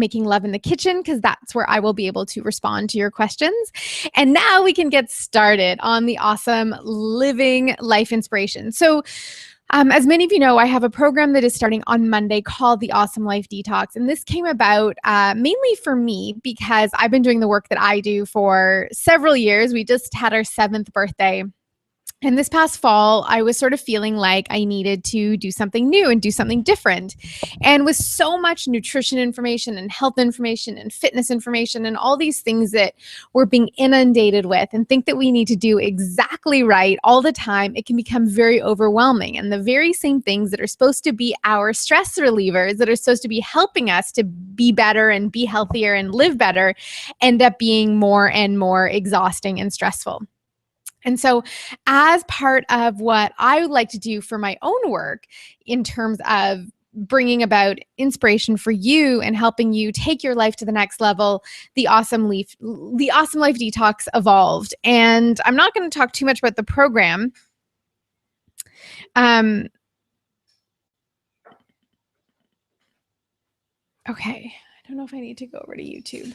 Making Love in the Kitchen, because that's where I will be able to respond to your questions. And now we can get started on the awesome living life inspiration. So as many of you know, I have a program that is starting on Monday called the Awesome Life Detox. And this came about mainly for me because I've been doing the work that I do for several years. We just had our 7th birthday. And this past fall, I was sort of feeling like I needed to do something new and do something different. And with so much nutrition information and health information and fitness information and all these things that we're being inundated with and think that we need to do exactly right all the time, it can become very overwhelming. And the very same things that are supposed to be our stress relievers, that are supposed to be helping us to be better and be healthier and live better, end up being more and more exhausting and stressful. And so as part of what I would like to do for my own work in terms of bringing about inspiration for you and helping you take your life to the next level, the Awesome Life Detox evolved. And I'm not going to talk too much about the program. Okay. I don't know if I need to go over to YouTube.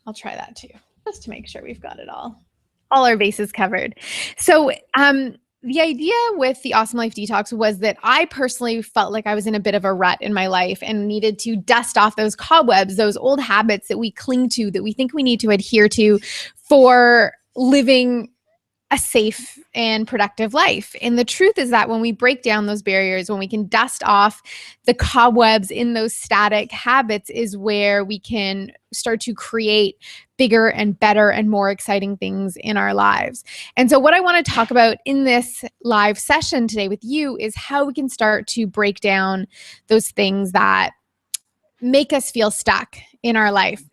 I'll try that too, just to make sure we've got it all our bases covered. So the idea with the Awesome Life Detox was that I personally felt like I was in a bit of a rut in my life and needed to dust off those cobwebs, those old habits that we cling to, that we think we need to adhere to for living a safe and productive life. And the truth is that when we break down those barriers, when we can dust off the cobwebs in those static habits, is where we can start to create bigger and better and more exciting things in our lives. And so what I want to talk about in this live session today with you is how we can start to break down those things that make us feel stuck in our life.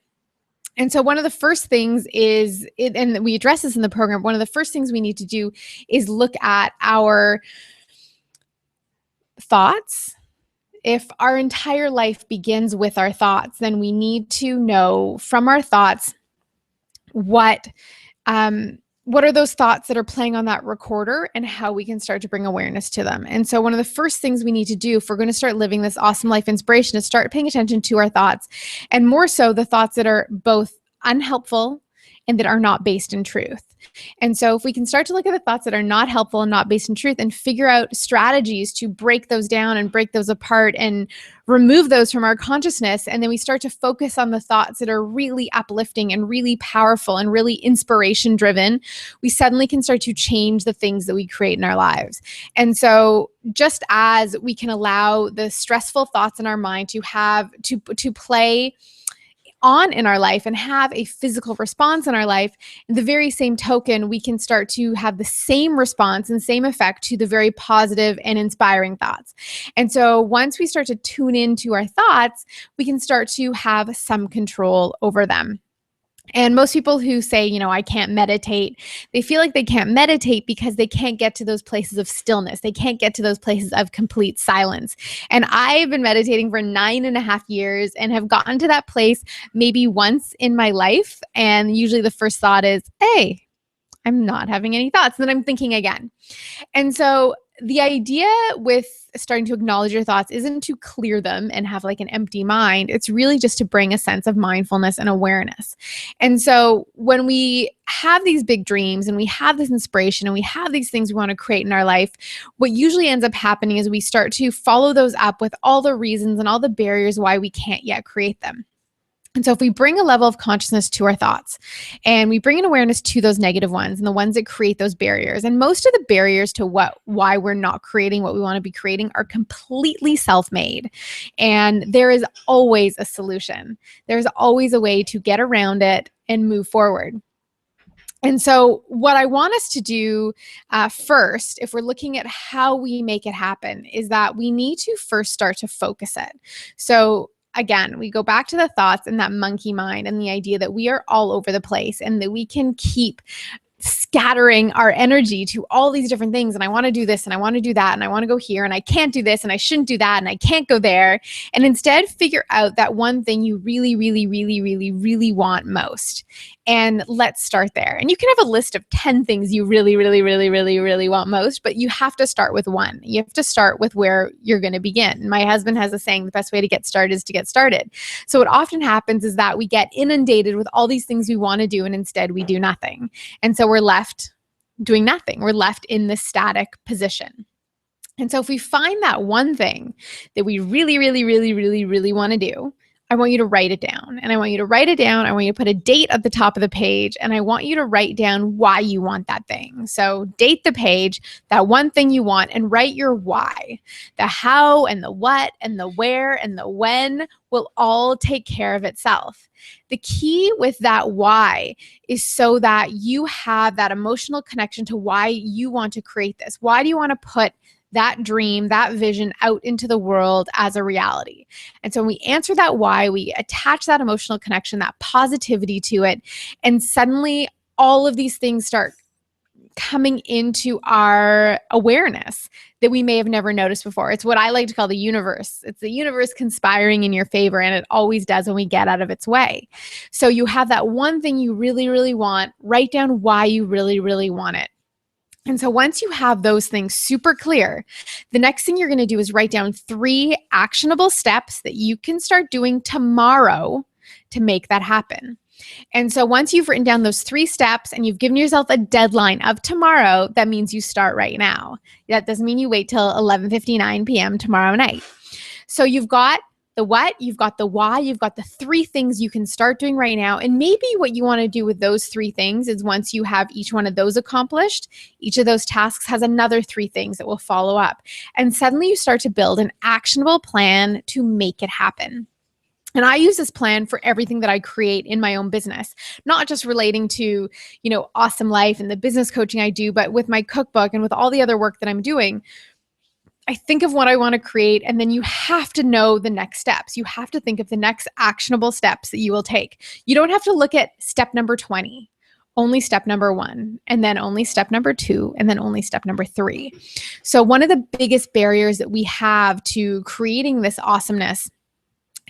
And so one of the first things is, and we address this in the program, one of the first things we need to do is look at our thoughts. If our entire life begins with our thoughts, then we need to know from our thoughts what are those thoughts that are playing on that recorder and how we can start to bring awareness to them. And so one of the first things we need to do if we're going to start living this awesome life inspiration is start paying attention to our thoughts, and more so the thoughts that are both unhelpful and that are not based in truth. And so if we can start to look at the thoughts that are not helpful and not based in truth and figure out strategies to break those down and break those apart and remove those from our consciousness, and then we start to focus on the thoughts that are really uplifting and really powerful and really inspiration driven, we suddenly can start to change the things that we create in our lives. And so just as we can allow the stressful thoughts in our mind to have to play on in our life and have a physical response in our life, in the very same token, we can start to have the same response and same effect to the very positive and inspiring thoughts. And so once we start to tune into our thoughts, we can start to have some control over them. And most people who say, I can't meditate, they feel like they can't meditate because they can't get to those places of stillness. They can't get to those places of complete silence. And I've been meditating for 9.5 years and have gotten to that place maybe once in my life. And usually the first thought is, hey, I'm not having any thoughts. And then I'm thinking again. And so the idea with starting to acknowledge your thoughts isn't to clear them and have like an empty mind. It's really just to bring a sense of mindfulness and awareness. And so when we have these big dreams and we have this inspiration and we have these things we want to create in our life, what usually ends up happening is we start to follow those up with all the reasons and all the barriers why we can't yet create them. And so if we bring a level of consciousness to our thoughts and we bring an awareness to those negative ones and the ones that create those barriers, and most of the barriers to why we're not creating what we want to be creating are completely self-made. And there is always a solution. There's always a way to get around it and move forward. And so what I want us to do first, if we're looking at how we make it happen, is that we need to first start to focus it. So again, we go back to the thoughts and that monkey mind and the idea that we are all over the place and that we can keep scattering our energy to all these different things. And I want to do this and I want to do that and I want to go here and I can't do this and I shouldn't do that and I can't go there. And instead figure out that one thing you really, really, really, really, really want most. And let's start there. And you can have a list of 10 things you really, really, really, really, really want most, but you have to start with one. You have to start with where you're going to begin. My husband has a saying, the best way to get started is to get started. So what often happens is that we get inundated with all these things we want to do and instead we do nothing. And so we're left doing nothing. We're left in this static position. And so if we find that one thing that we really, really, really, really, really want to do, I want you to write it down. And I want you to write it down. I want you to put a date at the top of the page. And I want you to write down why you want that thing. So date the page, that one thing you want, and write your why. The how and the what and the where and the when will all take care of itself. The key with that why is so that you have that emotional connection to why you want to create this. Why do you want to put that dream, that vision out into the world as a reality? And so when we answer that why, we attach that emotional connection, that positivity to it, and suddenly all of these things start coming into our awareness that we may have never noticed before. It's what I like to call the universe. It's the universe conspiring in your favor, and it always does when we get out of its way. So you have that one thing you really, really want. Write down why you really, really want it. And so once you have those things super clear, the next thing you're going to do is write down 3 actionable steps that you can start doing tomorrow to make that happen. And so once you've written down those 3 steps and you've given yourself a deadline of tomorrow, that means you start right now. That doesn't mean you wait till 11:59 p.m. tomorrow night. So you've got the what, you've got the why, you've got the 3 things you can start doing right now. And maybe what you want to do with those 3 things is once you have each one of those accomplished, each of those tasks has another 3 things that will follow up. And suddenly you start to build an actionable plan to make it happen. And I use this plan for everything that I create in my own business, not just relating to, awesome life and the business coaching I do, but with my cookbook and with all the other work that I'm doing. I think of what I want to create, and then you have to know the next steps. You have to think of the next actionable steps that you will take. You don't have to look at step number 20, only step number 1, and then only step number 2, and then only step number 3. So one of the biggest barriers that we have to creating this awesomeness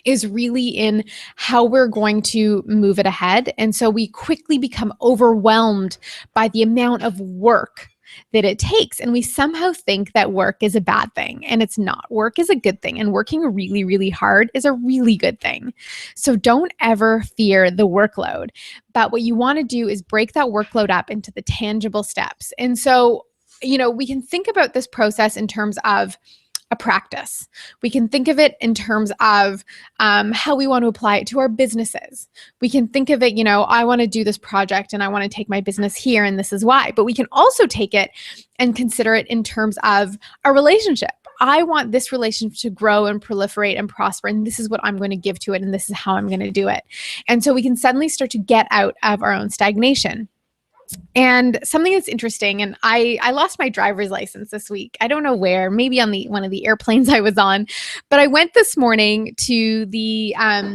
is really in how we're going to move it ahead. And so we quickly become overwhelmed by the amount of work that it takes. And we somehow think that work is a bad thing, and it's not. Work is a good thing, and working really, really hard is a really good thing. So don't ever fear the workload. But what you want to do is break that workload up into the tangible steps. And so, we can think about this process in terms of a practice. We can think of it in terms of how we want to apply it to our businesses. We can think of it, I want to do this project and I want to take my business here and this is why. But we can also take it and consider it in terms of a relationship. I want this relationship to grow and proliferate and prosper, and this is what I'm going to give to it, and this is how I'm going to do it. And so we can suddenly start to get out of our own stagnation. And something that's interesting, and I lost my driver's license this week. I don't know where, maybe on one of the airplanes I was on, but I went this morning to the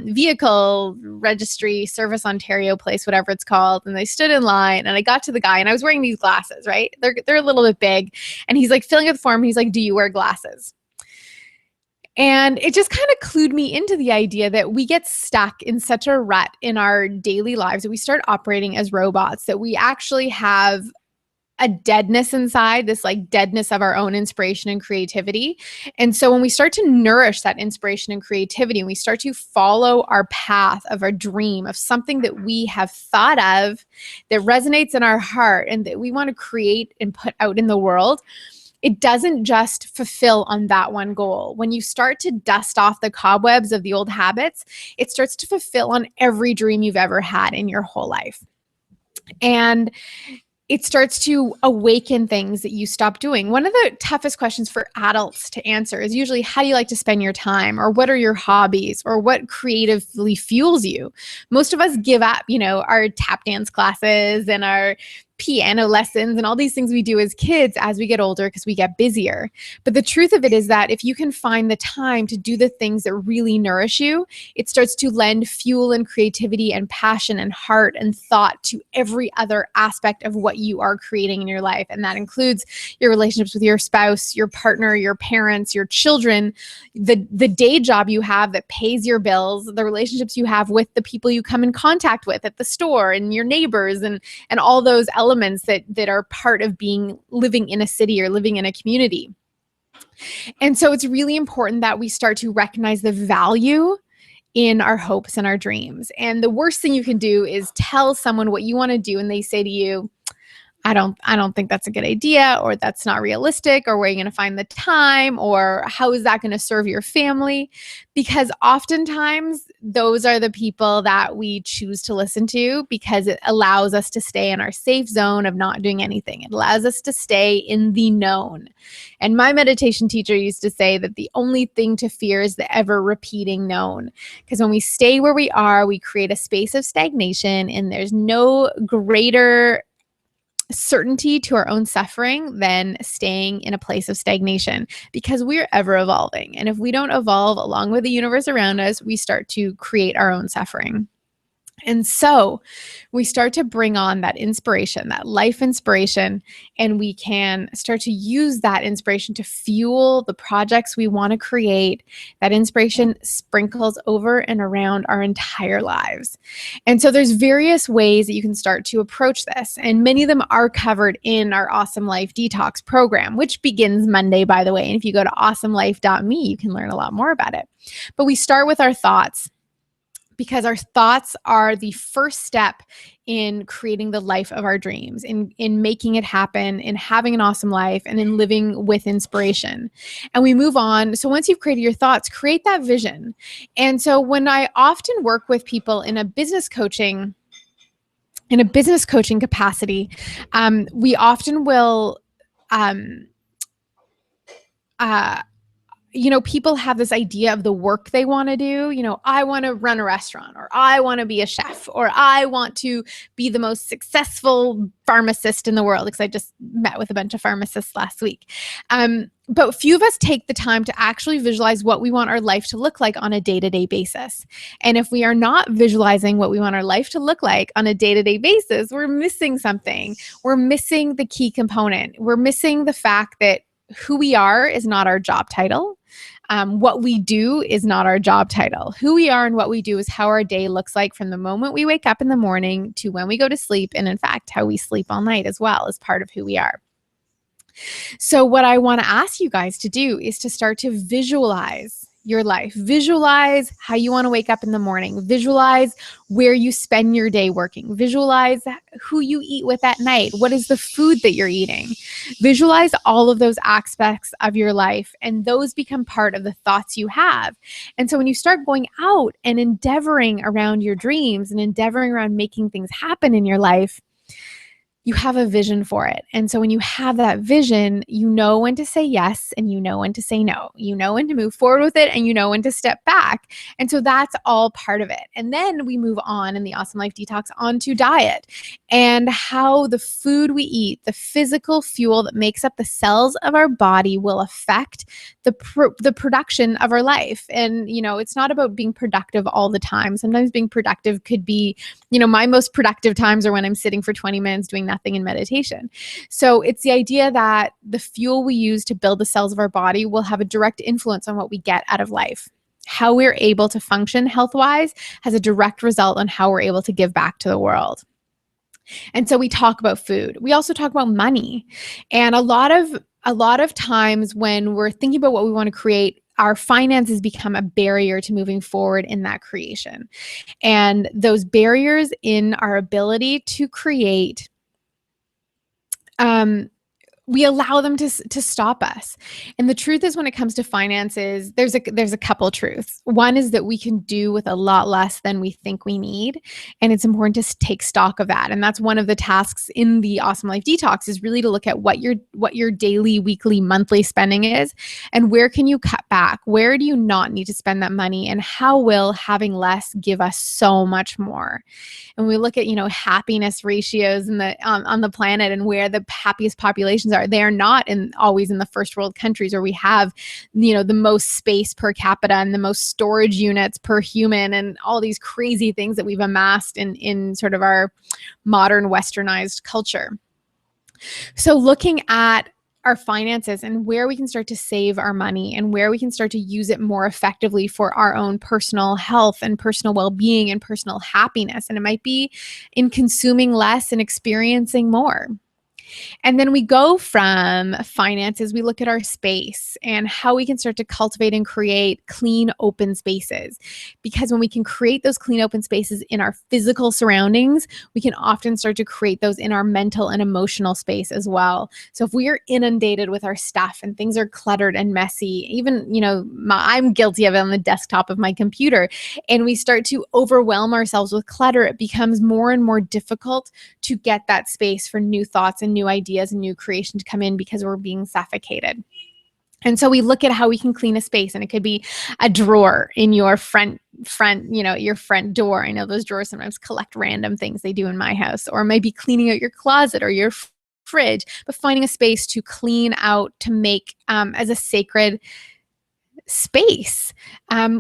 vehicle registry, Service Ontario place, whatever it's called, and I stood in line and I got to the guy and I was wearing these glasses, right? They're a little bit big, and he's like filling out the form. He's like, "Do you wear glasses?" And it just kind of clued me into the idea that we get stuck in such a rut in our daily lives that we start operating as robots, that we actually have a deadness inside, this like deadness of our own inspiration and creativity. And so when we start to nourish that inspiration and creativity, and we start to follow our path of our dream, of something that we have thought of that resonates in our heart and that we want to create and put out in the world, it doesn't just fulfill on that one goal. When you start to dust off the cobwebs of the old habits, it starts to fulfill on every dream you've ever had in your whole life. And it starts to awaken things that you stopped doing. One of the toughest questions for adults to answer is usually, how do you like to spend your time? Or what are your hobbies? Or what creatively fuels you? Most of us give up, our tap dance classes and our piano lessons and all these things we do as kids as we get older because we get busier. But the truth of it is that if you can find the time to do the things that really nourish you, it starts to lend fuel and creativity and passion and heart and thought to every other aspect of what you are creating in your life. And that includes your relationships with your spouse, your partner, your parents, your children, the day job you have that pays your bills, the relationships you have with the people you come in contact with at the store and your neighbors, and all those elements that are part of living in a city or living in a community. And so it's really important that we start to recognize the value in our hopes and our dreams. And the worst thing you can do is tell someone what you want to do and they say to you, I don't think that's a good idea, or that's not realistic, or where are you going to find the time, or how is that going to serve your family? Because oftentimes those are the people that we choose to listen to because it allows us to stay in our safe zone of not doing anything. It allows us to stay in the known. And my meditation teacher used to say that the only thing to fear is the ever repeating known. Because when we stay where we are, we create a space of stagnation, and there's no greater certainty to our own suffering than staying in a place of stagnation, because we're ever evolving. And if we don't evolve along with the universe around us, we start to create our own suffering. And so we start to bring on that inspiration, that life inspiration, and we can start to use that inspiration to fuel the projects we want to create. That inspiration sprinkles over and around our entire lives. And so there's various ways that you can start to approach this. And many of them are covered in our Awesome Life Detox program, which begins Monday, by the way. And if you go to awesomelife.me, you can learn a lot more about it. But we start with our thoughts, because our thoughts are the first step in creating the life of our dreams, in making it happen, in having an awesome life, and in living with inspiration. And we move on. So once you've created your thoughts, create that vision. And so when I often work with people in a business coaching capacity, we often will people have this idea of the work they want to do. I want to run a restaurant, or I want to be a chef, or I want to be the most successful pharmacist in the world, because I just met with a bunch of pharmacists last week. But few of us take the time to actually visualize what we want our life to look like on a day-to-day basis. And if we are not visualizing what we want our life to look like on a day-to-day basis, we're missing something. We're missing the key component. We're missing the fact that who we are is not our job title. What we do is not our job title. Who we are and what we do is how our day looks like from the moment we wake up in the morning to when we go to sleep. And in fact, how we sleep all night as well is part of who we are. So what I want to ask you guys to do is to start to visualize your life. Visualize how you want to wake up in the morning. Visualize where you spend your day working. Visualize who you eat with at night. What is the food that you're eating? Visualize all of those aspects of your life, and those become part of the thoughts you have. And so when you start going out and endeavoring around your dreams and endeavoring around making things happen in your life, you have a vision for it. And so when you have that vision, you know when to say yes and you know when to say no. You know when to move forward with it and you know when to step back. And so that's all part of it. And then we move on in the Awesome Life Detox onto diet and how the food we eat, the physical fuel that makes up the cells of our body, will affect the production of our life. And, it's not about being productive all the time. Sometimes being productive could be, my most productive times are when I'm sitting for 20 minutes doing nothing in meditation. So it's the idea that the fuel we use to build the cells of our body will have a direct influence on what we get out of life. How we're able to function health-wise has a direct result on how we're able to give back to the world. And so we talk about food. We also talk about money. And a lot of times when we're thinking about what we want to create, our finances become a barrier to moving forward in that creation. And those barriers in our ability to create we allow them to stop us. And the truth is, when it comes to finances, there's a couple truths. One is that we can do with a lot less than we think we need, and it's important to take stock of that. And that's one of the tasks in the Awesome Life Detox, is really to look at what your daily, weekly, monthly spending is, and where can you cut back? Where do you not need to spend that money, and how will having less give us so much more? And we look at, happiness ratios in on the planet, and where the happiest populations are. They are not always in the first world countries where we have, the most space per capita and the most storage units per human, and all these crazy things that we've amassed in sort of our modern westernized culture. So looking at our finances and where we can start to save our money, and where we can start to use it more effectively for our own personal health and personal well-being and personal happiness. And it might be in consuming less and experiencing more. And then we go from finances, we look at our space and how we can start to cultivate and create clean, open spaces. Because when we can create those clean, open spaces in our physical surroundings, we can often start to create those in our mental and emotional space as well. So if we are inundated with our stuff and things are cluttered and messy, even, I'm guilty of it on the desktop of my computer, and we start to overwhelm ourselves with clutter, it becomes more and more difficult to get that space for new thoughts and new ideas and new creation to come in, because we're being suffocated. And so we look at how we can clean a space, and it could be a drawer in your front, your front door. I know those drawers sometimes collect random things. They do in my house. Or maybe cleaning out your closet or your fridge, but finding a space to clean out, to make as a sacred space.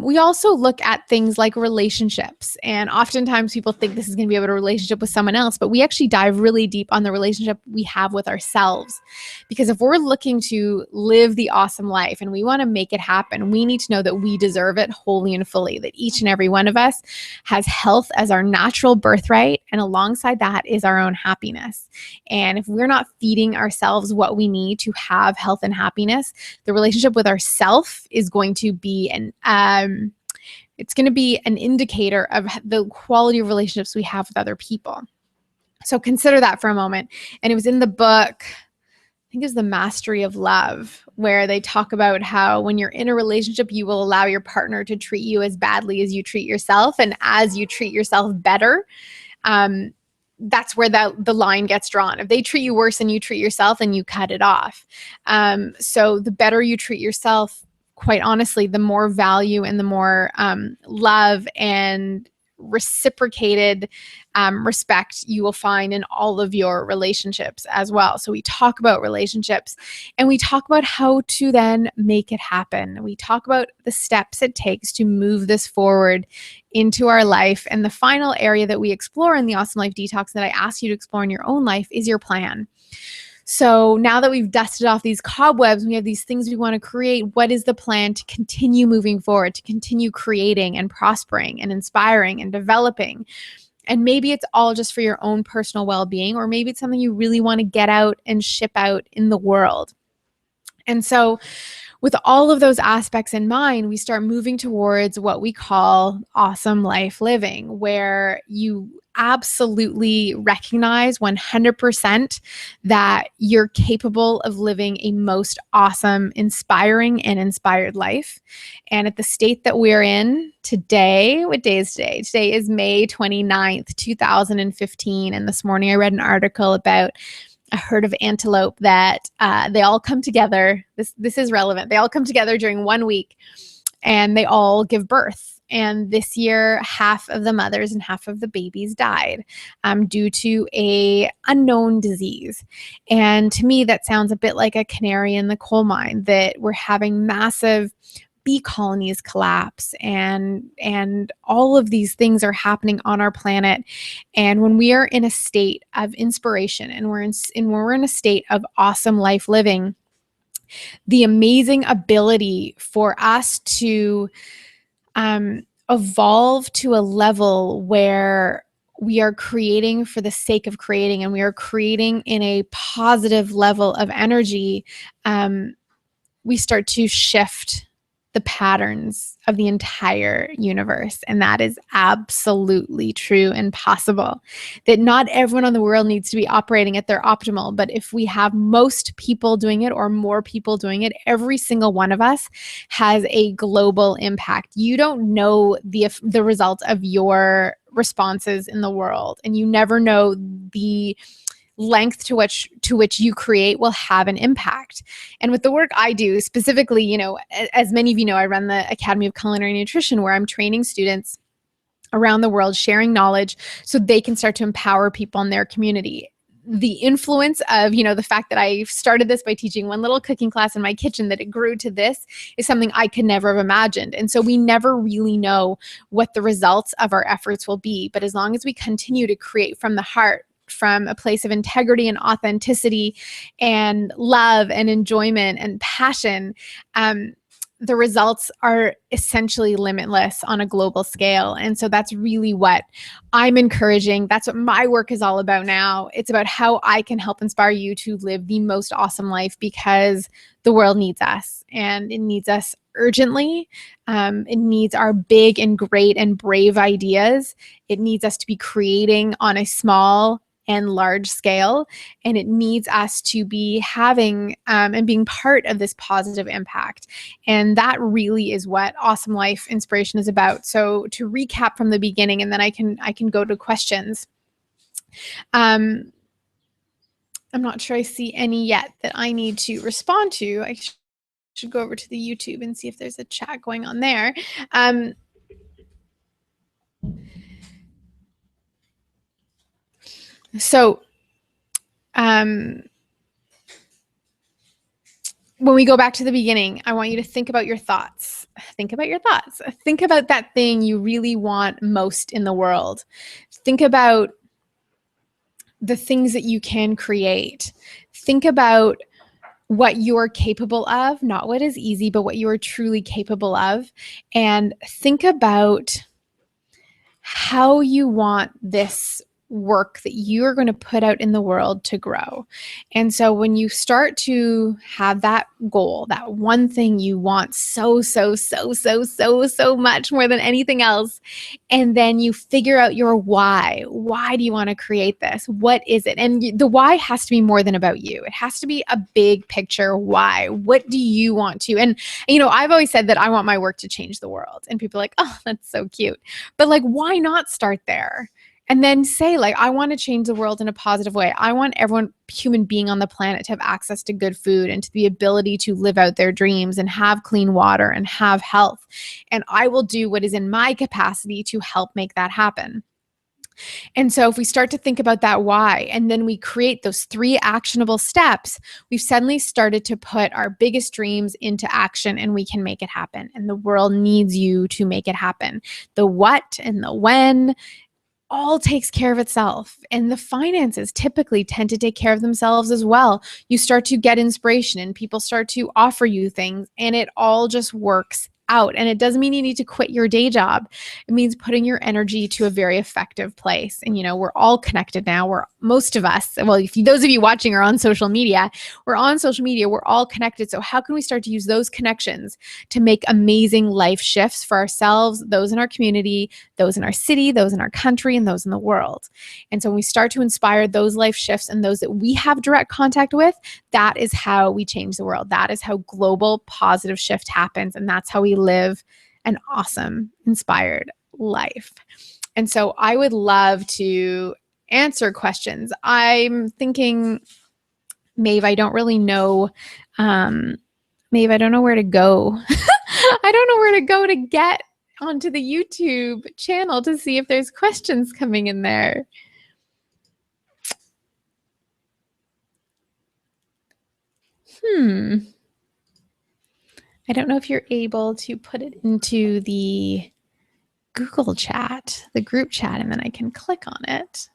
We also look at things like relationships, and oftentimes people think this is going to be about a relationship with someone else, but we actually dive really deep on the relationship we have with ourselves. Because if we're looking to live the awesome life and we want to make it happen, we need to know that we deserve it wholly and fully, that each and every one of us has health as our natural birthright, and alongside that is our own happiness. And if we're not feeding ourselves what we need to have health and happiness, the relationship with ourself is going to be it's going to be an indicator of the quality of relationships we have with other people. So consider that for a moment. And it was in the book, I think it's The Mastery of Love, where they talk about how when you're in a relationship, you will allow your partner to treat you as badly as you treat yourself. And as you treat yourself better, that's where the line gets drawn. If they treat you worse than you treat yourself, then you cut it off. So the better you treat yourself, quite honestly, the more value and the more love and reciprocated respect you will find in all of your relationships as well. So we talk about relationships, and we talk about how to then make it happen. We talk about the steps it takes to move this forward into our life. And the final area that we explore in the Awesome Life Detox, that I ask you to explore in your own life, is your plan. So now that we've dusted off these cobwebs, we have these things we want to create. What is the plan to continue moving forward, to continue creating and prospering and inspiring and developing? And maybe it's all just for your own personal well-being, or maybe it's something you really want to get out and ship out in the world. And so with all of those aspects in mind, we start moving towards what we call awesome life living, where you absolutely recognize 100% that you're capable of living a most awesome, inspiring, and inspired life. And at the state that we're in today, what day is today? Today is May 29th, 2015. And this morning I read an article about a herd of antelope that they all come together. This is relevant. They all come together during 1 week, and they all give birth. And this year, half of the mothers and half of the babies died due to a unknown disease. And to me, that sounds a bit like a canary in the coal mine, that we're having massive bee colonies collapse, and all of these things are happening on our planet. And when we are in a state of inspiration, and we're in a state of awesome life living, the amazing ability for us to evolve to a level where we are creating for the sake of creating, and we are creating in a positive level of energy, we start to shift the patterns of the entire universe. And that is absolutely true and possible. That not everyone in the world needs to be operating at their optimal, but if we have most people doing it or more people doing it, every single one of us has a global impact. You don't know the result of your responses in the world, and you never know the length to which you create will have an impact. And with the work I do specifically, you know, as many of you know, I run the Academy of Culinary Nutrition, where I'm training students around the world, sharing knowledge so they can start to empower people in their community. The influence of, you know, the fact that I started this by teaching one little cooking class in my kitchen, that it grew to this, is something I could never have imagined. And so we never really know what the results of our efforts will be. But as long as we continue to create from the heart, from a place of integrity and authenticity and love and enjoyment and passion, the results are essentially limitless on a global scale. And so that's really what I'm encouraging. That's what my work is all about now. It's about how I can help inspire you to live the most awesome life, because the world needs us, and it needs us urgently. It needs our big and great and brave ideas. It needs us to be creating on a small and large scale, and it needs us to be having and being part of this positive impact. And that really is what Awesome Life Inspiration is about. So to recap from the beginning, and then I can go to questions. I'm not sure I see any yet that I need to respond to. I should go over to the YouTube and see if there's a chat going on there. When we go back to the beginning, I want you to think about your thoughts. Think about your thoughts. Think about that thing you really want most in the world. Think about the things that you can create. Think about what you're capable of, not what is easy, but what you are truly capable of. And think about how you want this work that you are going to put out in the world to grow. And so when you start to have that goal, that one thing you want so much more than anything else, and then you figure out your why. Why do you want to create this? What is it? And the why has to be more than about you. It has to be a big picture why. What do you want to? And, you know, I've always said that I want my work to change the world. And people are like, oh, that's so cute. But like, why not start there? And then say, like, I want to change the world in a positive way. I want everyone, human being on the planet, to have access to good food and to the ability to live out their dreams and have clean water and have health. And I will do what is in my capacity to help make that happen. And so if we start to think about that why, and then we create those 3 actionable steps, we've suddenly started to put our biggest dreams into action, and we can make it happen. And the world needs you to make it happen. The what and the when all takes care of itself. And the finances typically tend to take care of themselves as well. You start to get inspiration and people start to offer you things, and it all just works out. And it doesn't mean you need to quit your day job. It means putting your energy to a very effective place. And, you know, we're all connected now. Most of us, well, if those of you watching are on social media, we're all connected. So how can we start to use those connections to make amazing life shifts for ourselves, those in our community, those in our city, those in our country, and those in the world? And so when we start to inspire those life shifts and those that we have direct contact with, that is how we change the world. That is how global positive shift happens. And that's how we live an awesome, inspired life. And so I would love to answer questions. I'm thinking, Maeve, I don't really know. Maeve, I don't know where to go. I don't know where to go to get onto the YouTube channel to see if there's questions coming in there. I don't know if you're able to put it into the Google chat, the group chat, and then I can click on it.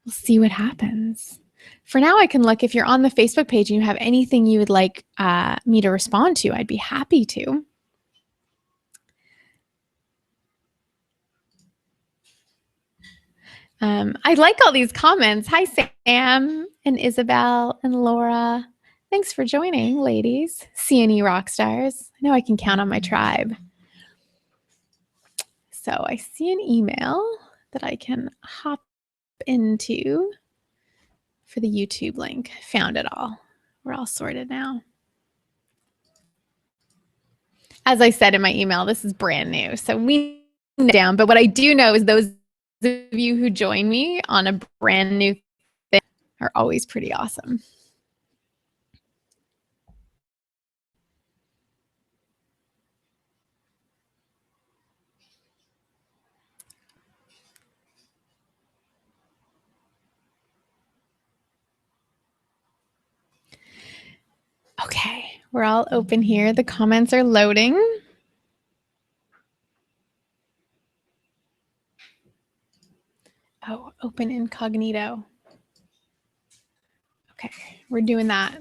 We'll see what happens. For now, I can look. If you're on the Facebook page and you have anything you would like me to respond to, I'd be happy to. I like all these comments. Hi, Sam and Isabel and Laura. Thanks for joining, ladies. CNE rock stars. I know I can count on my tribe. So I see an email that I can hop into for the YouTube link. Found it all. We're all sorted now. As I said in my email, this is brand new, so we know down. But what I do know is those of you who join me on a brand new thing are always pretty awesome. Okay, we're all open here. The comments are loading. Oh, open incognito. Okay, we're doing that.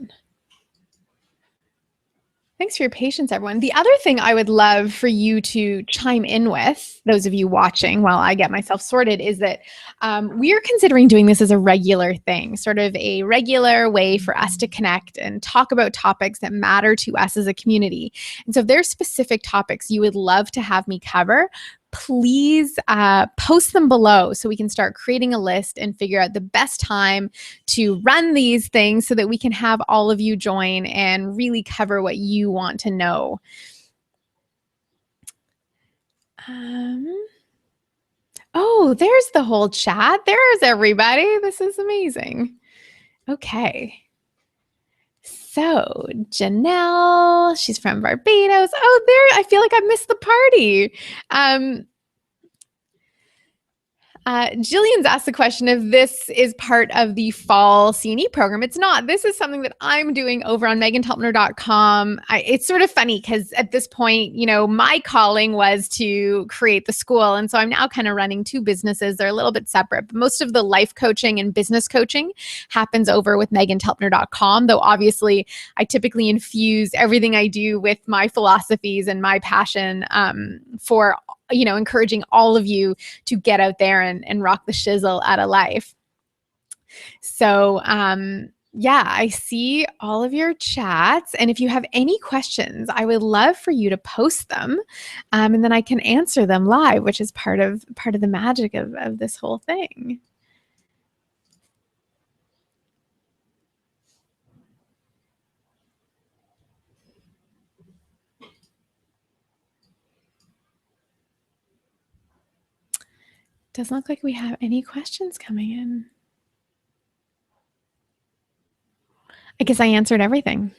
Thanks for your patience, everyone. The other thing I would love for you to chime in with, those of you watching while I get myself sorted, is that we are considering doing this as a regular thing, sort of a regular way for us to connect and talk about topics that matter to us as a community. And so if there's specific topics you would love to have me cover, please post them below so we can start creating a list and figure out the best time to run these things so that we can have all of you join and really cover what you want to know. Oh, there's the whole chat. There's everybody. This is amazing. Okay. So Janelle, she's from Barbados. Oh, there, I feel like I missed the party. Jillian's asked the question if this is part of the fall CNE program. It's not. This is something that I'm doing over on meghantelpner.com. It's sort of funny because at this point, you know, my calling was to create the school. And so I'm now kind of running two businesses. They're a little bit separate, but most of the life coaching and business coaching happens over with meghantelpner.com, though obviously I typically infuse everything I do with my philosophies and my passion for, you know, encouraging all of you to get out there and rock the shizzle out of life. So, yeah, I see all of your chats. And if you have any questions, I would love for you to post them. And then I can answer them live, which is part of the magic of this whole thing. Doesn't look like we have any questions coming in. I guess I answered everything.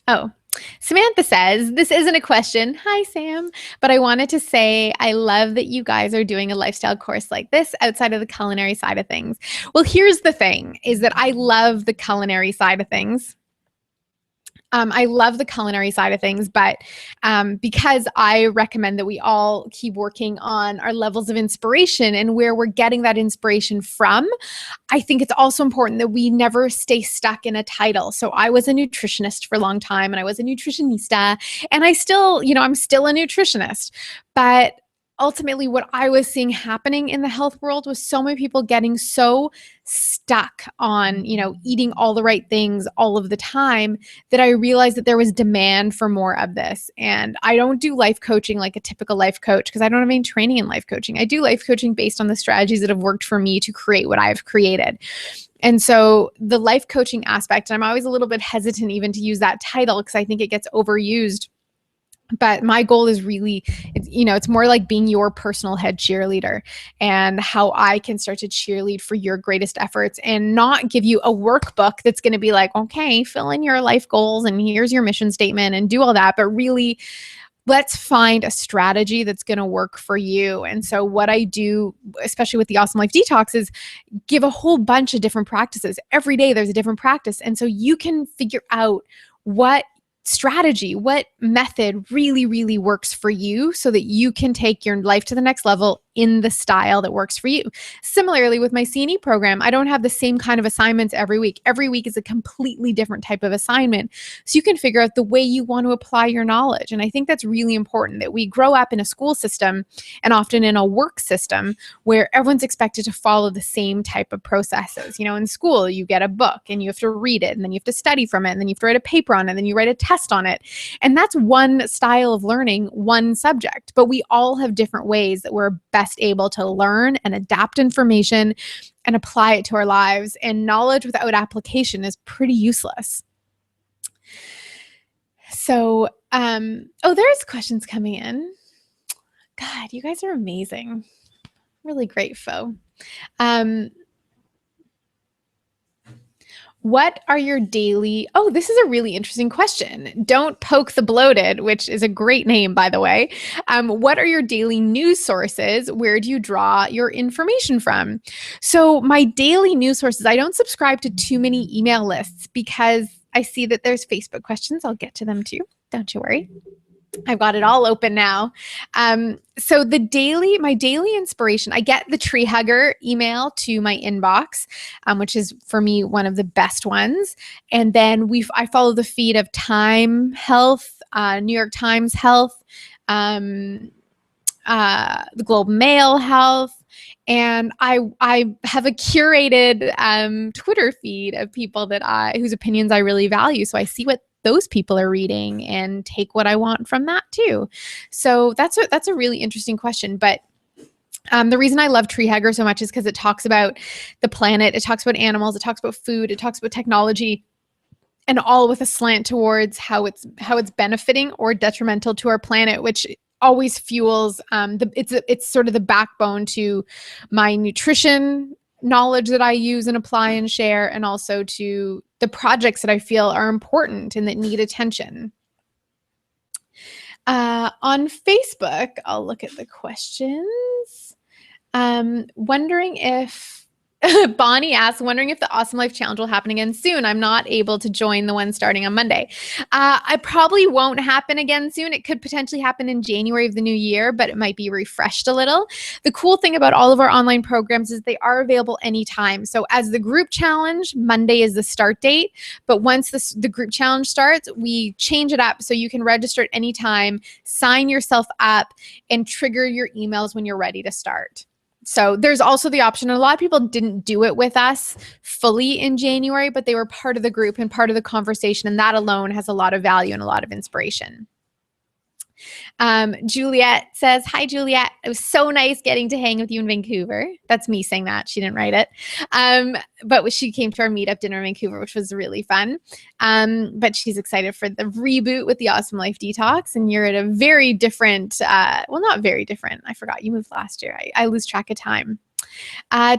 Oh, Samantha says, this isn't a question. Hi, Sam. But I wanted to say, I love that you guys are doing a lifestyle course like this outside of the culinary side of things. Well, here's the thing, is that I love the culinary side of things. I love the culinary side of things, but because I recommend that we all keep working on our levels of inspiration and where we're getting that inspiration from, I think it's also important that we never stay stuck in a title. So I was a nutritionist for a long time and I was a nutritionista, and I still, you know, I'm still a nutritionist, but ultimately what I was seeing happening in the health world was so many people getting so stuck on, you know, eating all the right things all of the time that I realized that there was demand for more of this. And I don't do life coaching like a typical life coach because I don't have any training in life coaching. I do life coaching based on the strategies that have worked for me to create what I've created. And so the life coaching aspect, and I'm always a little bit hesitant even to use that title because I think it gets overused. But my goal is really, you know, it's more like being your personal head cheerleader and how I can start to cheerlead for your greatest efforts and not give you a workbook that's going to be like, okay, fill in your life goals and here's your mission statement and do all that. But really, let's find a strategy that's going to work for you. And so what I do, especially with the Awesome Life Detox, is give a whole bunch of different practices. Every day there's a different practice. And so you can figure out what strategy, what method really, really works for you so that you can take your life to the next level in the style that works for you. Similarly, with my C&E program, I don't have the same kind of assignments every week. Every week is a completely different type of assignment. So you can figure out the way you want to apply your knowledge. And I think that's really important, that we grow up in a school system and often in a work system where everyone's expected to follow the same type of processes. In school, you get a book and you have to read it, and then you have to study from it, and then you have to write a paper on it, and then you write a test on it. And that's one style of learning, one subject. But we all have different ways that we're best able to learn and adapt information and apply it to our lives. And knowledge without application is pretty useless. So, there's questions coming in. God, you guys are amazing. Really grateful. What are your daily... Oh, this is a really interesting question. Don't Poke the Bloated, which is a great name, by the way. What are your daily news sources? Where do you draw your information from? So my daily news sources, I don't subscribe to too many email lists because I see that there's Facebook questions. I'll get to them too. Don't you worry. I've got it all open now. So my daily inspiration, I get the Tree Hugger email to my inbox, which is for me one of the best ones. And then I follow the feed of Time Health, New York Times Health, the Globe Mail Health. And I have a curated Twitter feed of people whose opinions I really value. So I see what those people are reading and take what I want from that too. So that's a really interesting question. But the reason I love Tree Hugger so much is because it talks about the planet, it talks about animals, it talks about food, it talks about technology, and all with a slant towards how it's benefiting or detrimental to our planet, which always fuels it's sort of the backbone to my nutrition knowledge that I use and apply and share, and also to the projects that I feel are important and that need attention. On Facebook, I'll look at the questions. Wondering if Bonnie asks, wondering if the Awesome Life Challenge will happen again soon. I'm not able to join the one starting on Monday. I probably won't happen again soon. It could potentially happen in January of the new year, but it might be refreshed a little. The cool thing about all of our online programs is they are available anytime. So as the group challenge, Monday is the start date. But once the group challenge starts, we change it up so you can register at any time, sign yourself up, and trigger your emails when you're ready to start. So there's also the option, and a lot of people didn't do it with us fully in January, but they were part of the group and part of the conversation, and that alone has a lot of value and a lot of inspiration. Juliet says, hi, Juliet. It was so nice getting to hang with you in Vancouver. That's me saying that. She didn't write it. But she came to our meetup dinner in Vancouver, which was really fun. But she's excited for the reboot with the Awesome Life Detox. And you're at a very different, well, not very different. I forgot you moved last year. I lose track of time.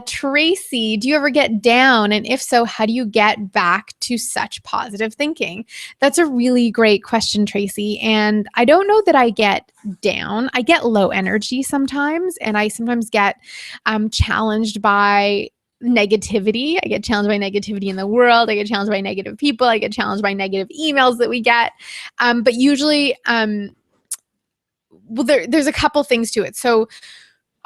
Tracy, do you ever get down? And if so, how do you get back to such positive thinking? That's a really great question, Tracy. And I don't know that I get down. I get low energy sometimes, and I sometimes get challenged by negativity. I get challenged by negativity in the world. I get challenged by negative people. I get challenged by negative emails that we get. But usually, there's a couple things to it. So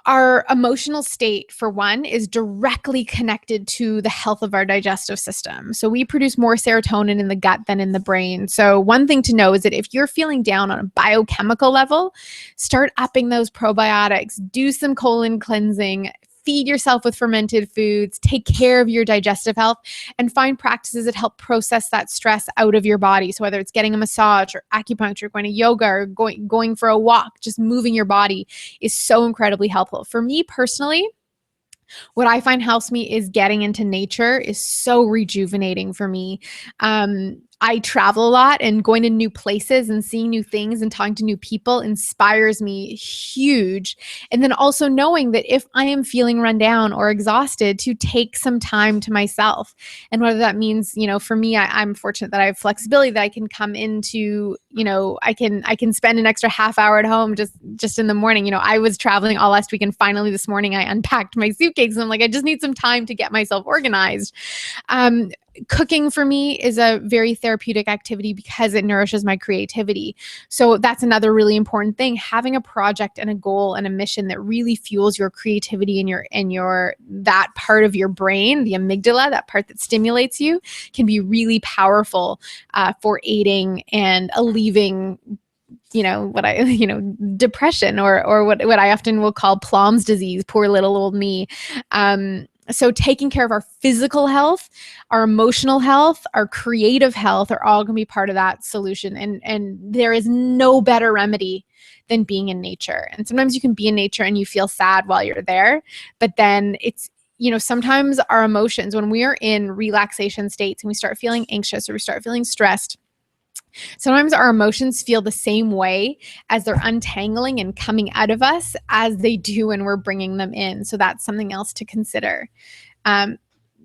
our emotional state, for one, is directly connected to the health of our digestive system. So we produce more serotonin in the gut than in the brain. So one thing to know is that if you're feeling down on a biochemical level, start upping those probiotics, do some colon cleansing, feed yourself with fermented foods, take care of your digestive health, and find practices that help process that stress out of your body. So whether it's getting a massage or acupuncture, going to yoga, or going for a walk, just moving your body is so incredibly helpful. For me personally, what I find helps me is getting into nature is so rejuvenating for me. I travel a lot, and going to new places and seeing new things and talking to new people inspires me huge. And then also knowing that if I am feeling run down or exhausted, to take some time to myself. And whether that means, for me, I'm fortunate that I have flexibility, that I can come into, I can spend an extra half hour at home just in the morning. I was traveling all last week, and finally this morning I unpacked my suitcase, and I'm like, I just need some time to get myself organized. cooking for me is a very therapeutic activity because it nourishes my creativity. So that's another really important thing. Having a project and a goal and a mission that really fuels your creativity and your that part of your brain, the amygdala, that part that stimulates you, can be really powerful for aiding and alleviating depression or what I often will call Plom's disease, poor little old me. So taking care of our physical health, our emotional health, our creative health are all going to be part of that solution. And there is no better remedy than being in nature. And sometimes you can be in nature and you feel sad while you're there, but then it's, sometimes our emotions, when we are in relaxation states and we start feeling anxious or we start feeling stressed, sometimes our emotions feel the same way as they're untangling and coming out of us as they do when we're bringing them in. So that's something else to consider.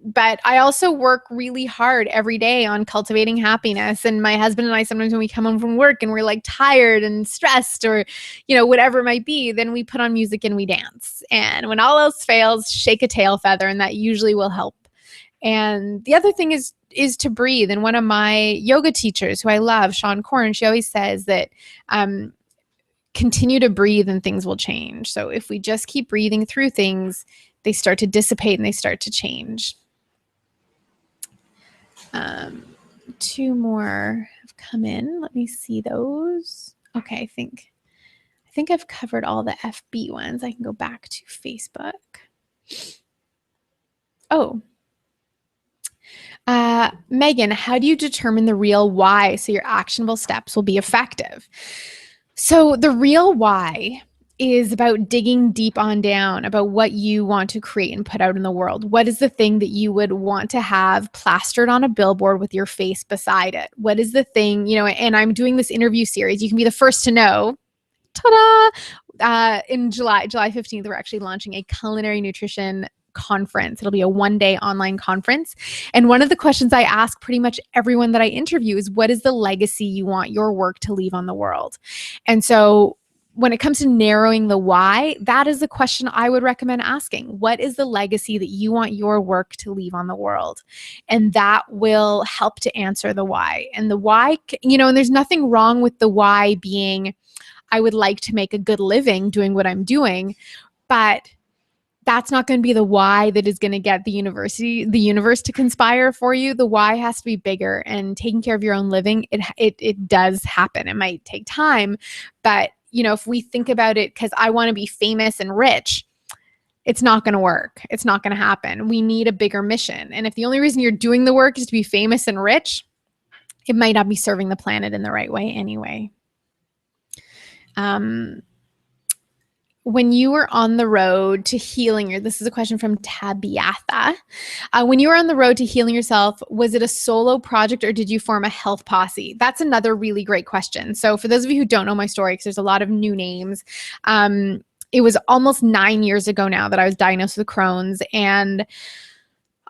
But I also work really hard every day on cultivating happiness. And my husband and I, sometimes when we come home from work and we're like tired and stressed or, whatever it might be, then we put on music and we dance. And when all else fails, shake a tail feather, and that usually will help. And the other thing is to breathe. And one of my yoga teachers who I love, Sean Corn, she always says that continue to breathe and things will change. So if we just keep breathing through things, they start to dissipate and they start to change. 2 more have come in. Let me see those. Okay, I think I've covered all the FB ones. I can go back to Facebook. Oh, Meghan, how do you determine the real why so your actionable steps will be effective? So the real why is about digging deep on down about what you want to create and put out in the world. What is the thing that you would want to have plastered on a billboard with your face beside it? What is the thing, and I'm doing this interview series. You can be the first to know. Ta-da! In July 15th, we're actually launching a culinary nutrition conference. It'll be a 1-day online conference. And one of the questions I ask pretty much everyone that I interview is, what is the legacy you want your work to leave on the world? And so when it comes to narrowing the why, that is the question I would recommend asking. What is the legacy that you want your work to leave on the world? And that will help to answer the why. And the why, and there's nothing wrong with the why being, I would like to make a good living doing what I'm doing, but that's not going to be the why that is going to get the universe to conspire for you. The why has to be bigger, and taking care of your own living, it does happen. It might take time, but if we think about it, because I want to be famous and rich, it's not going to work. It's not going to happen. We need a bigger mission. And if the only reason you're doing the work is to be famous and rich, it might not be serving the planet in the right way anyway. When you were on the road to healing this is a question from Tabiatha. When you were on the road to healing yourself, was it a solo project or did you form a health posse? That's another really great question. So for those of you who don't know my story, because there's a lot of new names, it was almost 9 years ago now that I was diagnosed with Crohn's, and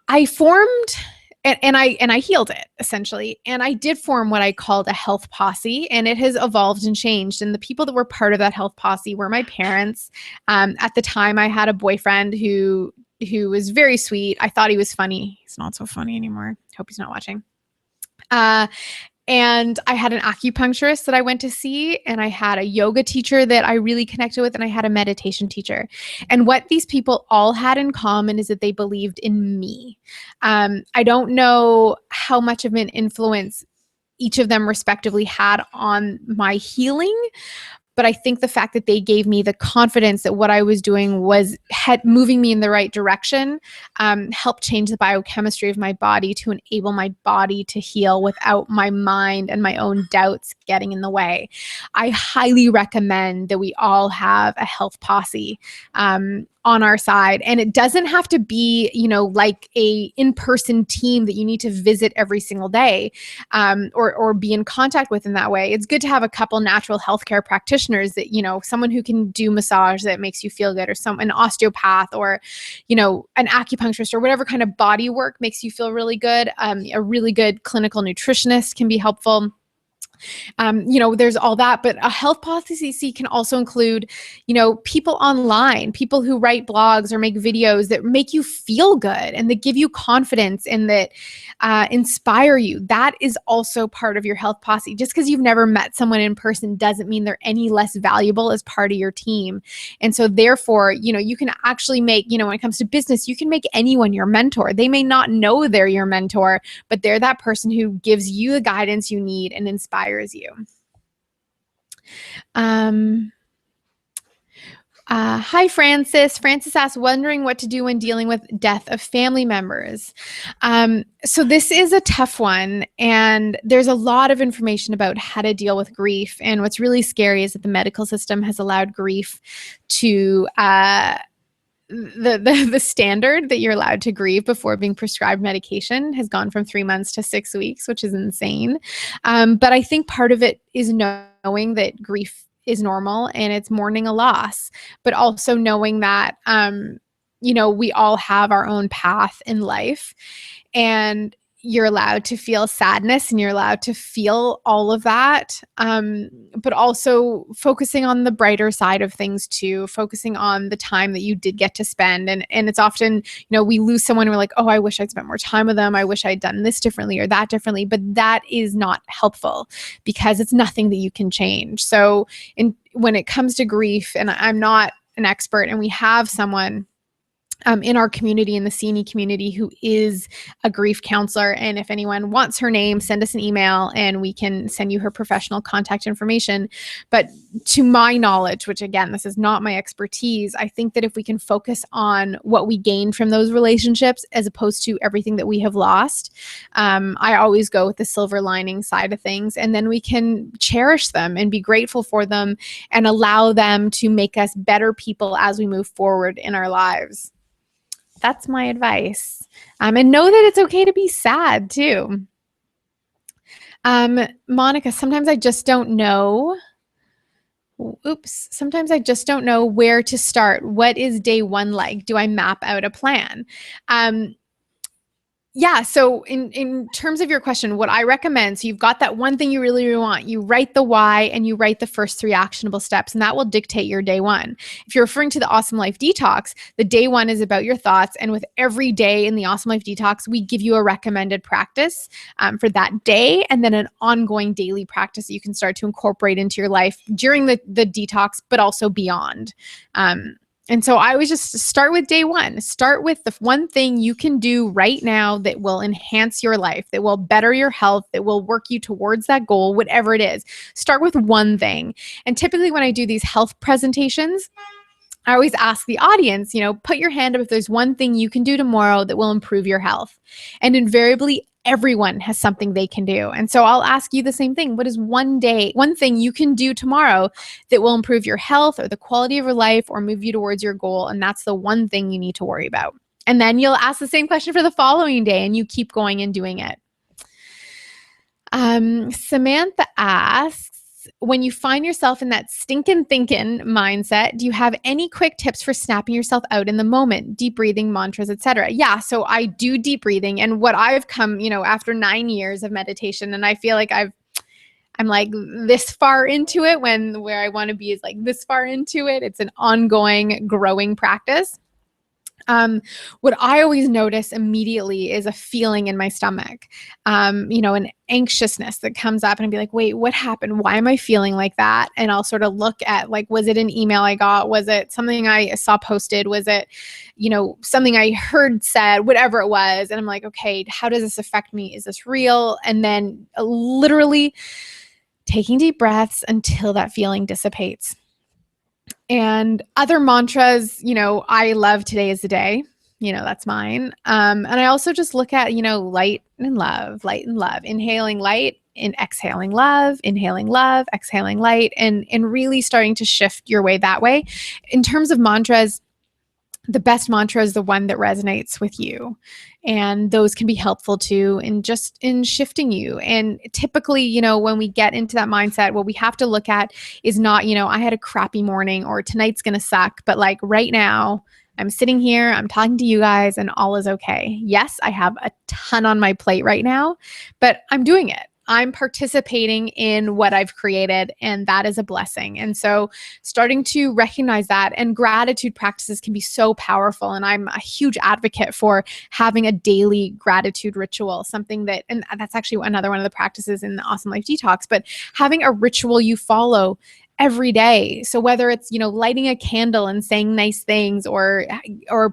I formed and I healed it essentially. And I did form what I called a health posse, and it has evolved and changed. And the people that were part of that health posse were my parents. At the time I had a boyfriend who was very sweet. I thought he was funny. He's not so funny anymore. Hope he's not watching. And I had an acupuncturist that I went to see, and I had a yoga teacher that I really connected with, and I had a meditation teacher. And what these people all had in common is that they believed in me. I don't know how much of an influence each of them respectively had on my healing, but I think the fact that they gave me the confidence that what I was doing was moving me in the right direction, helped change the biochemistry of my body to enable my body to heal without my mind and my own doubts getting in the way. I highly recommend that we all have a health posse on our side. And it doesn't have to be, like a in-person team that you need to visit every single day, or be in contact with in that way. It's good to have a couple natural healthcare practitioners that, someone who can do massage that makes you feel good, or an osteopath, or, an acupuncturist, or whatever kind of body work makes you feel really good. A really good clinical nutritionist can be helpful. There's all that, but a health policy can also include, people online, people who write blogs or make videos that make you feel good and that give you confidence and that inspire you. That is also part of your health posse. Just because you've never met someone in person doesn't mean they're any less valuable as part of your team. And so therefore, you can actually make, when it comes to business, you can make anyone your mentor. They may not know they're your mentor, but they're that person who gives you the guidance you need and inspires you. Hi, Francis. Francis asks, wondering what to do when dealing with death of family members. So this is a tough one, and there's a lot of information about how to deal with grief. And what's really scary is that the medical system has allowed grief to the standard that you're allowed to grieve before being prescribed medication has gone from 3 months to 6 weeks, which is insane. But I think part of it is knowing that grief is normal and it's mourning a loss, but also knowing that, we all have our own path in life, and you're allowed to feel sadness and you're allowed to feel all of that. But also focusing on the brighter side of things too, focusing on the time that you did get to spend. And it's often, we lose someone and we're like, oh, I wish I'd spent more time with them. I wish I'd done this differently or that differently. But that is not helpful because it's nothing that you can change. So when it comes to grief, and I'm not an expert, and we have someone in our community, in the CNE community, who is a grief counselor. And if anyone wants her name, send us an email and we can send you her professional contact information. But to my knowledge, which again, this is not my expertise, I think that if we can focus on what we gained from those relationships as opposed to everything that we have lost, I always go with the silver lining side of things. And then we can cherish them and be grateful for them and allow them to make us better people as we move forward in our lives. That's my advice. And know that it's okay to be sad too. Monica, sometimes I just don't know. Sometimes I just don't know where to start. What is day one like? Do I map out a plan? Yeah. So in terms of your question, what I recommend, so you've got that one thing you really, really want, you write the why and you write the first 3 actionable steps, and that will dictate your day one. If you're referring to the Awesome Life Detox, the day one is about your thoughts. And with every day in the Awesome Life Detox, we give you a recommended practice for that day, and then an ongoing daily practice that you can start to incorporate into your life during the detox, but also beyond. And so I always just start with day one. Start with the one thing you can do right now that will enhance your life, that will better your health, that will work you towards that goal, whatever it is. Start with one thing. And typically when I do these health presentations, I always ask the audience, put your hand up if there's one thing you can do tomorrow that will improve your health. And invariably, everyone has something they can do. And so I'll ask you the same thing. What is one thing you can do tomorrow that will improve your health or the quality of your life or move you towards your goal? And that's the one thing you need to worry about. And then you'll ask the same question for the following day and you keep going and doing it. Samantha asks, when you find yourself in that stinking thinking mindset, do you have any quick tips for snapping yourself out in the moment? Deep breathing, mantras, etc. Yeah, so I do deep breathing, and what I've come, after 9 years of meditation, and I feel like I'm like this far into it when where I want to be is like this far into it. It's an ongoing, growing practice. What I always notice immediately is a feeling in my stomach, an anxiousness that comes up, and I'd be like, wait, what happened? Why am I feeling like that? And I'll sort of look at, like, was it an email I got? Was it something I saw posted? Was it, something I heard said, whatever it was. And I'm like, okay, how does this affect me? Is this real? And then literally taking deep breaths until that feeling dissipates. And other mantras, I love today is the day, that's mine. And I also just look at, light and love, inhaling light and exhaling love, exhaling light, and really starting to shift your way that way. In terms of mantras, the best mantra is the one that resonates with you. And those can be helpful too in shifting you. And typically, when we get into that mindset, what we have to look at is not, I had a crappy morning or tonight's going to suck, but like right now, I'm sitting here, I'm talking to you guys, and all is okay. Yes, I have a ton on my plate right now, but I'm doing it. I'm participating in what I've created, and that is a blessing. And so starting to recognize that, and gratitude practices can be so powerful. And I'm a huge advocate for having a daily gratitude ritual, something that, and that's actually another one of the practices in the Awesome Life Detox, but having a ritual you follow every day. So whether it's, lighting a candle and saying nice things, or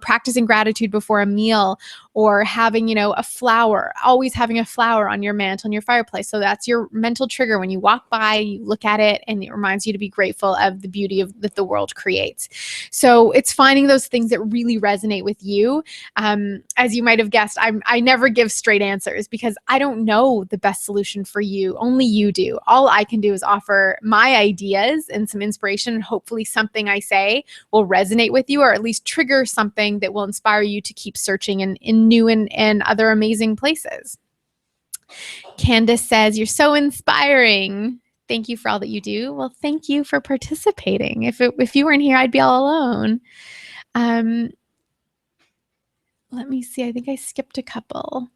practicing gratitude before a meal, or having, a flower, always having a flower on your mantle in your fireplace. So that's your mental trigger. When you walk by, you look at it and it reminds you to be grateful of the beauty that the world creates. So it's finding those things that really resonate with you. As you might have guessed, I never give straight answers because I don't know the best solution for you. Only you do. All I can do is offer my ideas and some inspiration, and hopefully something I say will resonate with you, or at least trigger something that will inspire you to keep searching in new and other amazing places. Candace says, "You're so inspiring. Thank you for all that you do." Well, thank you for participating. If you weren't here, I'd be all alone. Let me see. I think I skipped a couple.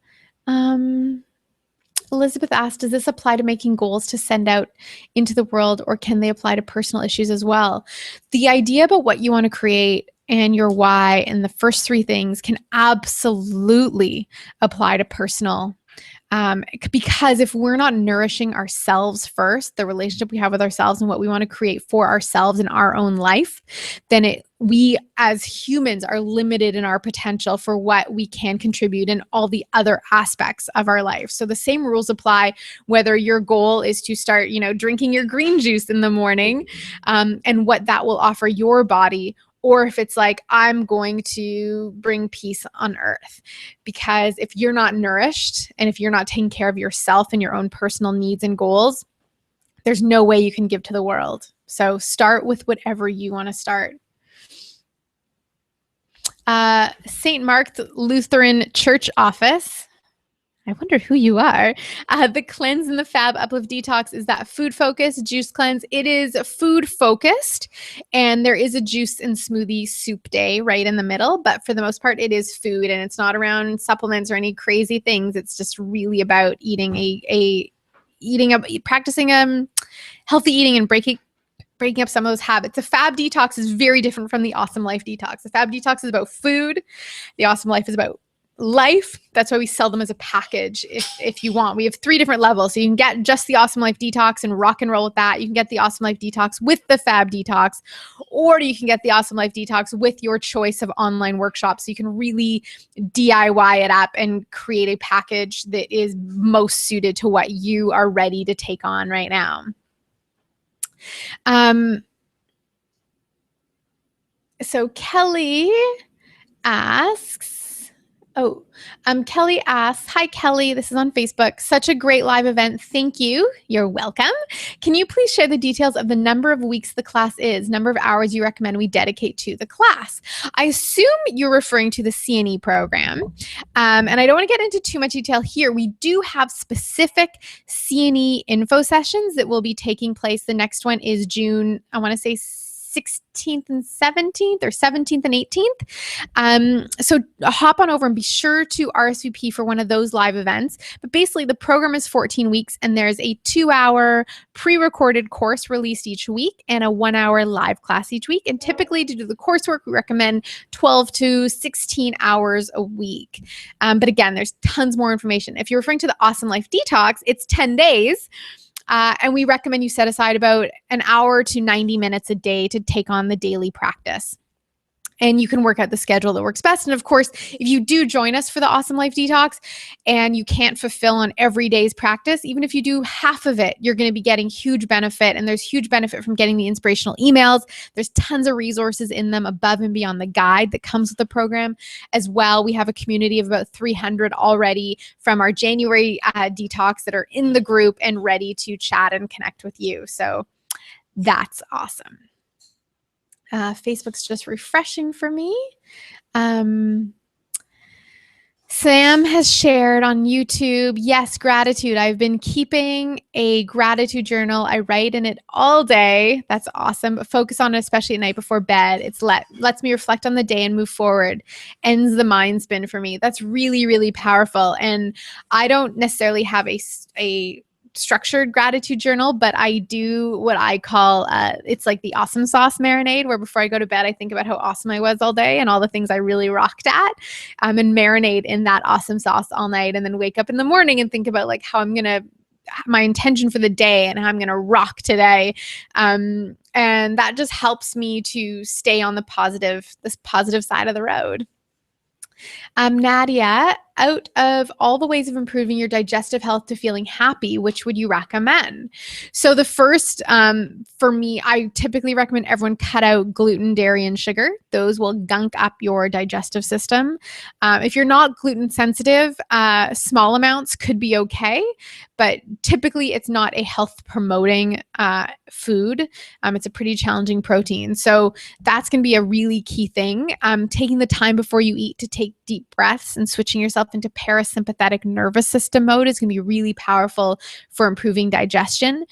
Elizabeth asked, does this apply to making goals to send out into the world, or can they apply to personal issues as well? The idea about what you want to create and your why and the first three things can absolutely apply to personal. Because if we're not nourishing ourselves first, the relationship we have with ourselves and what we want to create for ourselves in our own life, then we as humans are limited in our potential for what we can contribute in all the other aspects of our life. So the same rules apply whether your goal is to start, drinking your green juice in the morning, and what that will offer your body, or if it's like, I'm going to bring peace on earth. Because if you're not nourished, and if you're not taking care of yourself and your own personal needs and goals, there's no way you can give to the world. So start with whatever you want to start. St. Mark's Lutheran Church Office. I wonder who you are. The cleanse and the fab uplift detox is that food focused juice cleanse. It is food focused, and there is a juice and smoothie soup day right in the middle. But for the most part, it is food, and it's not around supplements or any crazy things. It's just really about practicing healthy eating and breaking up some of those habits. The fab detox is very different from the awesome life detox. The fab detox is about food. The awesome life is about life. That's why we sell them as a package. If you want, we have 3 different levels. So you can get just the awesome life detox and rock and roll with that. You can get the awesome life detox with the fab detox, or you can get the awesome life detox with your choice of online workshops. So you can really DIY it up and create a package that is most suited to what you are ready to take on right now. So Kelly asks, Kelly asks, hi, Kelly. This is on Facebook. Such a great live event. Thank you. You're welcome. Can you please share the details of the number of weeks the class is, number of hours you recommend we dedicate to the class? I assume you're referring to the CNE program. And I don't want to get into too much detail here. We do have specific CNE info sessions that will be taking place. The next one is June, I want to say 16th and 17th, or 17th and 18th. So hop on over and be sure to RSVP for one of those live events. But basically the program is 14 weeks, and there's a 2-hour pre-recorded course released each week and a 1-hour live class each week. And typically to do the coursework, we recommend 12 to 16 hours a week. But again, there's tons more information. If you're referring to the Awesome Life Detox, it's 10 days. And we recommend you set aside about an hour to 90 minutes a day to take on the daily practice. And you can work out the schedule that works best. And of course, if you do join us for the Awesome Life Detox and you can't fulfill on every day's practice, even if you do half of it, you're going to be getting huge benefit. And there's huge benefit from getting the inspirational emails. There's tons of resources in them above and beyond the guide that comes with the program as well. We have a community of about 300 already from our January detox that are in the group and ready to chat and connect with you. So that's awesome. Facebook's just refreshing for me. Sam has shared on YouTube, yes, gratitude. I've been keeping a gratitude journal. I write in it all day. That's awesome. But focus on it, especially at night before bed. It's lets me reflect on the day and move forward. Ends the mind spin for me. That's really, really powerful. And I don't necessarily have a structured gratitude journal, but I do what I call, it's like the awesome sauce marinade, where before I go to bed, I think about how awesome I was all day and all the things I really rocked at, and marinate in that awesome sauce all night, and then wake up in the morning and think about like how I'm going to, my intention for the day and how I'm going to rock today. And that just helps me to stay on this positive side of the road. Nadia, out of all the ways of improving your digestive health to feeling happy, which would you recommend? So the first, for me, I typically recommend everyone cut out gluten, dairy, and sugar. Those will gunk up your digestive system. If you're not gluten sensitive, small amounts could be okay, but typically it's not a health promoting food. It's a pretty challenging protein. So that's going to be a really key thing. Taking the time before you eat to take deep breaths and switching yourself into parasympathetic nervous system mode is going to be really powerful for improving digestion.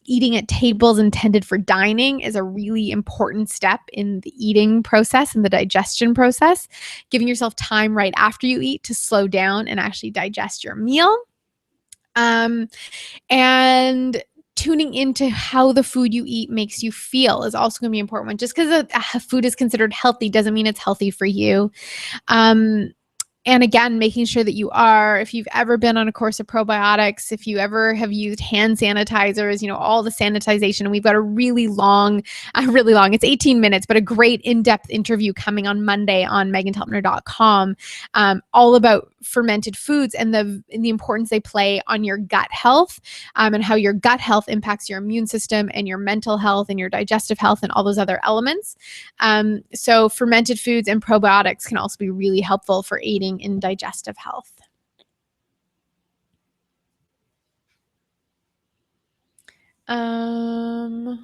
Eating at tables intended for dining is a really important step in the eating process and the digestion process. Giving yourself time right after you eat to slow down and actually digest your meal. And tuning into how the food you eat makes you feel is also going to be an important one. Just because food is considered healthy doesn't mean it's healthy for you. And again, making sure that you are, if you've ever been on a course of probiotics, if you ever have used hand sanitizers, all the sanitization, and we've got a really long, it's 18 minutes, but a great in-depth interview coming on Monday on meghantelpner.com, all about fermented foods and the importance they play on your gut health, and how your gut health impacts your immune system and your mental health and your digestive health and all those other elements. So fermented foods and probiotics can also be really helpful for aiding in digestive health. Any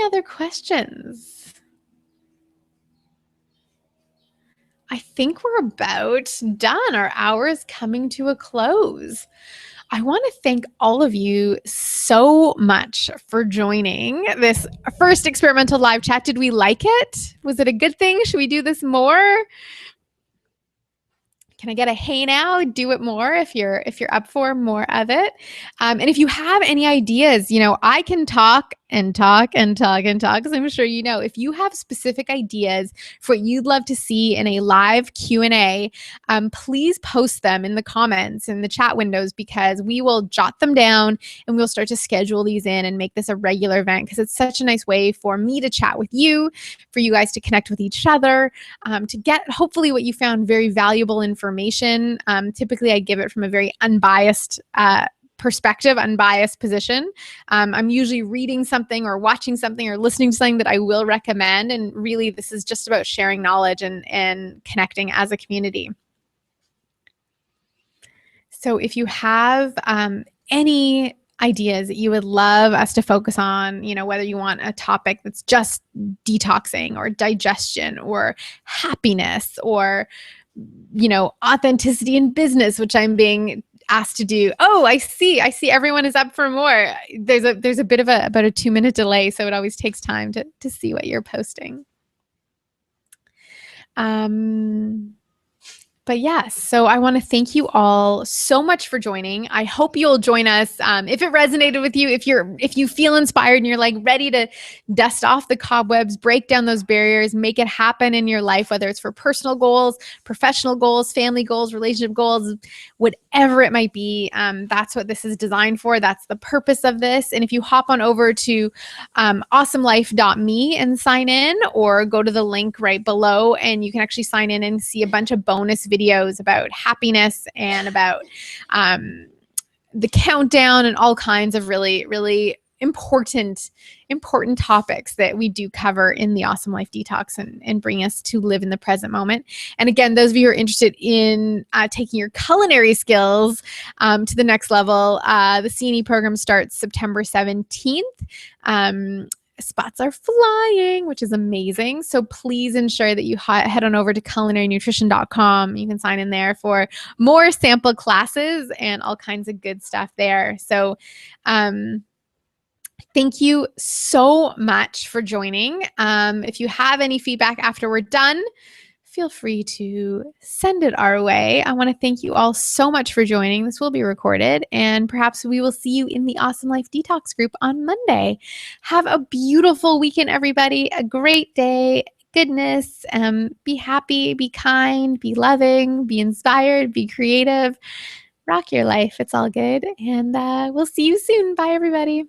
other questions? I think we're about done. Our hour is coming to a close. I want to thank all of you so much for joining this first experimental live chat. Did we like it? Was it a good thing? Should we do this more? Can I get a hey now? Do it more if you're up for more of it. And if you have any ideas, I can talk and talk and talk and talk, because I'm sure if you have specific ideas for what you'd love to see in a live Q&A, please post them in the comments in the chat windows, because we will jot them down and we'll start to schedule these in and make this a regular event, because it's such a nice way for me to chat with you, for you guys to connect with each other, to get hopefully what you found very valuable information. Typically I give it from a very unbiased perspective, unbiased position. I'm usually reading something or watching something or listening to something that I will recommend. And really, this is just about sharing knowledge and connecting as a community. So if you have any ideas that you would love us to focus on, whether you want a topic that's just detoxing or digestion or happiness or, authenticity in business, which I'm being asked to do. Oh, I see everyone is up for more. There's a bit of about a 2-minute delay, so it always takes time to see what you're posting. But yes, so I want to thank you all so much for joining. I hope you'll join us. If it resonated with you, if you feel inspired and you're like ready to dust off the cobwebs, break down those barriers, make it happen in your life, whether it's for personal goals, professional goals, family goals, relationship goals, whatever it might be, that's what this is designed for. That's the purpose of this. And if you hop on over to awesomelife.me and sign in, or go to the link right below, and you can actually sign in and see a bunch of bonus videos about happiness and about the countdown and all kinds of really, really important topics that we do cover in the Awesome Life Detox and bring us to live in the present moment. And again, those of you who are interested in taking your culinary skills to the next level, the CNE program starts September 17th. Spots are flying, which is amazing. So please ensure that you head on over to culinarynutrition.com. You can sign in there for more sample classes and all kinds of good stuff there. So thank you so much for joining. If you have any feedback after we're done, feel free to send it our way. I want to thank you all so much for joining. This will be recorded, and perhaps we will see you in the Awesome Life Detox group on Monday. Have a beautiful weekend, everybody. A great day. Goodness. Be happy, be kind, be loving, be inspired, be creative. Rock your life. It's all good. And we'll see you soon. Bye, everybody.